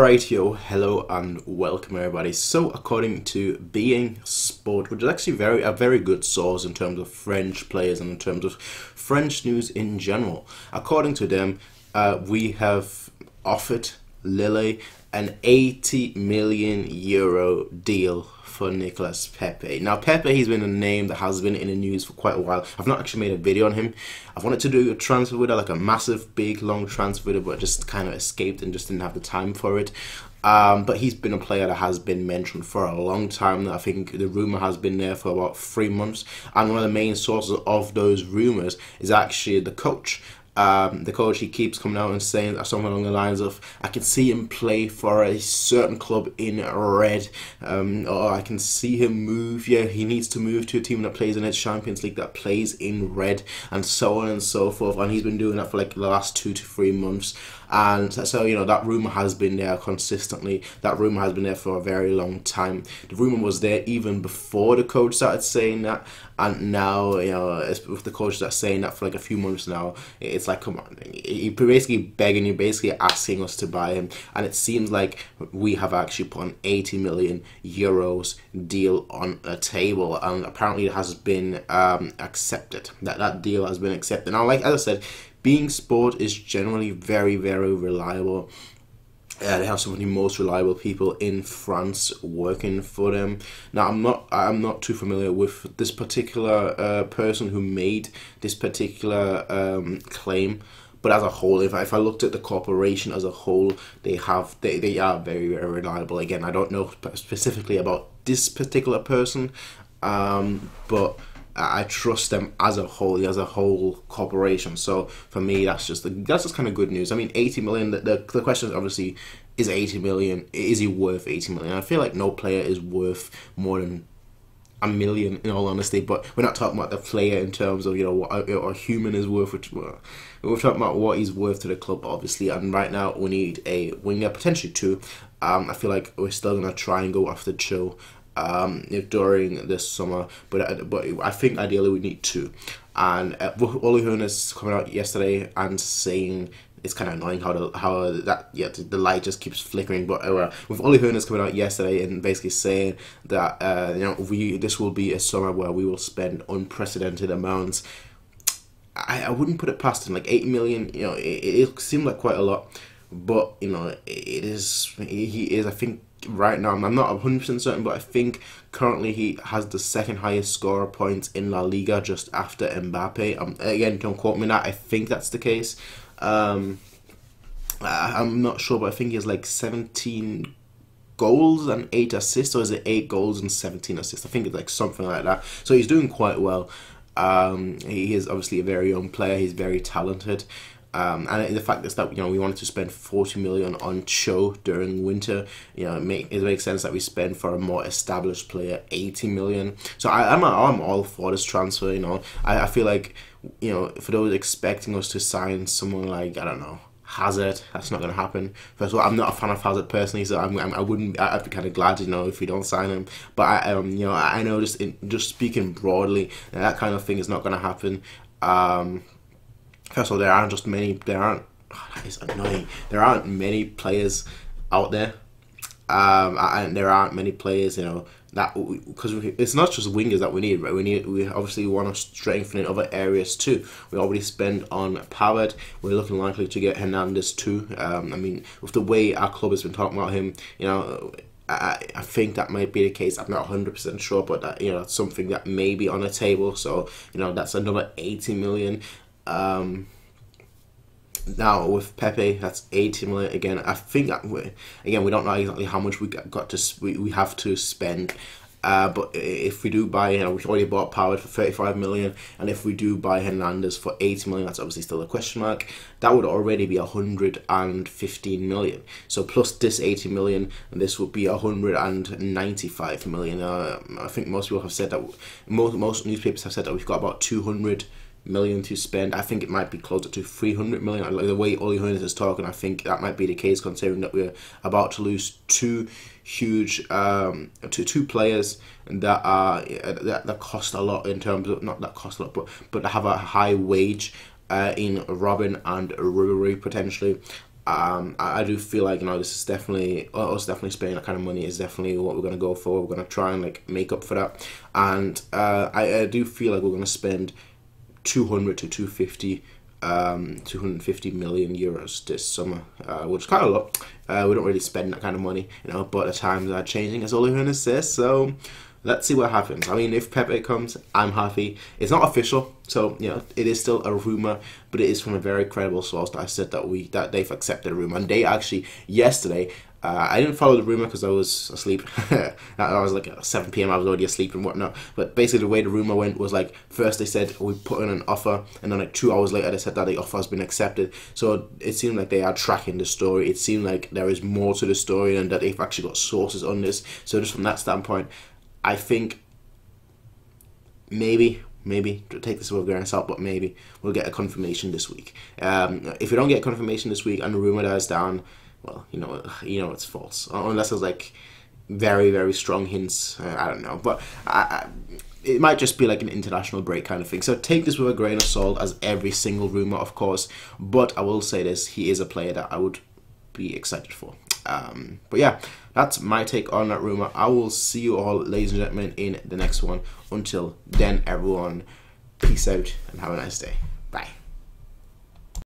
Alright, yo, hello and welcome everybody. So according to Being Sport, which is actually a very good source in terms of French players and in terms of French news in general, according to them, we have offered Lille an 80 million euro deal for Nicolas Pepe. Now Pepe, he's been a name that has been in the news for quite a while. I've not actually made a video on him. I've wanted to do a transfer video, like a massive, big, long transfer video, but I just kind of escaped and just didn't have the time for it. But he's been a player that has been mentioned for a long time now. I think the rumour has been there for about 3 months, and one of the main sources of those rumours is actually the coach. The coach, he keeps coming out and saying something along the lines of, I can see him play for a certain club in red, or I can see him move, yeah, he needs to move to a team that plays in the Champions League that plays in red, and so on and so forth. And he's been doing that for like the last 2 to 3 months. And so, you know, that rumour has been there consistently. That rumour has been there for a very long time. The rumour was there even before the coach started saying that. And now, you know, with the coach that's saying that for like a few months now, it's like, come on, you're basically begging, you're basically asking us to buy him. And it seems like we have actually put an 80 million euros deal on a table. And apparently it has been accepted. That deal has been accepted. Now, like as I said, Being Sport is generally very, very reliable. They have some of the most reliable people in France working for them. Now, I'm not too familiar with this particular person who made this particular claim, but as a whole, if I looked at the corporation as a whole, they are very, very reliable. Again, I don't know specifically about this particular person, but I trust them as a whole corporation. So for me, that's just kind of good news. I mean, 80 million. The question is obviously, is 80 million? Is he worth 80 million? I feel like no player is worth more than a million, in all honesty. But we're not talking about the player in terms of, you know, what a human is worth. We're talking about what he's worth to the club, obviously. And right now we need a winger, potentially two. I feel like we're still gonna try and go after Cho during this summer, but I think ideally we need two. And Ole Hoeneß coming out yesterday and saying, it's kind of annoying how the light just keeps flickering, but with Ole Hoeneß coming out yesterday and basically saying that you know, this will be a summer where we will spend unprecedented amounts. I wouldn't put it past him. Like 8 million, you know, it seemed like quite a lot, but you know, he is, I think, right now, I'm not 100% certain, but I think currently he has the second highest scorer points in La Liga, just after Mbappe. Again, don't quote me on that, I think that's the case. I'm not sure, but I think he has like 17 goals and 8 assists, or is it 8 goals and 17 assists? I think it's like something like that. So he's doing quite well. He is obviously a very young player, he's very talented. And the fact is that, you know, we wanted to spend 40 million on Cho during winter. You know, it makes sense that we spend for a more established player 80 million. So I'm all for this transfer. You know, I feel like, you know, for those expecting us to sign someone like, I don't know, Hazard, that's not going to happen. First of all, I'm not a fan of Hazard personally, so I'd be kind of glad, you know, if we don't sign him. But you know, I know just speaking broadly, that kind of thing is not going to happen. First of all, that is annoying. There aren't many players out there, and there aren't many players, you know, that, because it's not just wingers that we need, right? We obviously want to strengthen in other areas too. We already spend on Pavard. We're looking likely to get Hernandez too. I mean, with the way our club has been talking about him, you know, I think that might be the case. I'm not 100% sure, but that, you know, that's something that may be on the table. So, you know, that's another 80 million. Now with Pepe, that's 80 million again. I think that again, we don't know exactly how much we have to spend. But if we do buy, you know, we've already bought Pavard for 35 million, and if we do buy Hernandez for 80 million, that's obviously still a question mark. That would already be 115 million. So plus this 80 million, and this would be 195 million. I think most people have said that, most newspapers have said that we've got about 200 million to spend. I think it might be closer to 300 million. Like the way Ole Hoeneß is talking, I think that might be the case, considering that we're about to lose two huge two players that cost a lot, in terms of, not that cost a lot, but have a high wage in Robin and Ribéry potentially. I do feel like, this is definitely us definitely spending that kind of money is definitely what we're going to go for. We're going to try and like make up for that, and I do feel like we're going to spend 200 to 250 million euros this summer, which is kind of a lot. We don't really spend that kind of money, but the times are changing, as all we're going to say. So let's see what happens. I mean, if Pepe comes, I'm happy. It's not official, so it is still a rumor, but it is from a very credible source that I said that they've accepted a rumor. And they actually yesterday, I didn't follow the rumor because I was asleep. I was like at 7 p.m. I was already asleep and whatnot. But basically, the way the rumor went was like, first they said we put in an offer, and then like 2 hours later they said that the offer has been accepted. So it seemed like they are tracking the story. It seemed like there is more to the story and that they've actually got sources on this. So just from that standpoint, I think maybe take this with a grain of salt, but maybe we'll get a confirmation this week. If we don't get confirmation this week and the rumor dies down, well, it's false, unless there's like very, very strong hints. I don't know, but it might just be like an international break kind of thing. So take this with a grain of salt, as every single rumor, of course. But I will say this: he is a player that I would be excited for. But yeah, that's my take on that rumor. I will see you all, ladies and gentlemen, in the next one. Until then, everyone, peace out and have a nice day.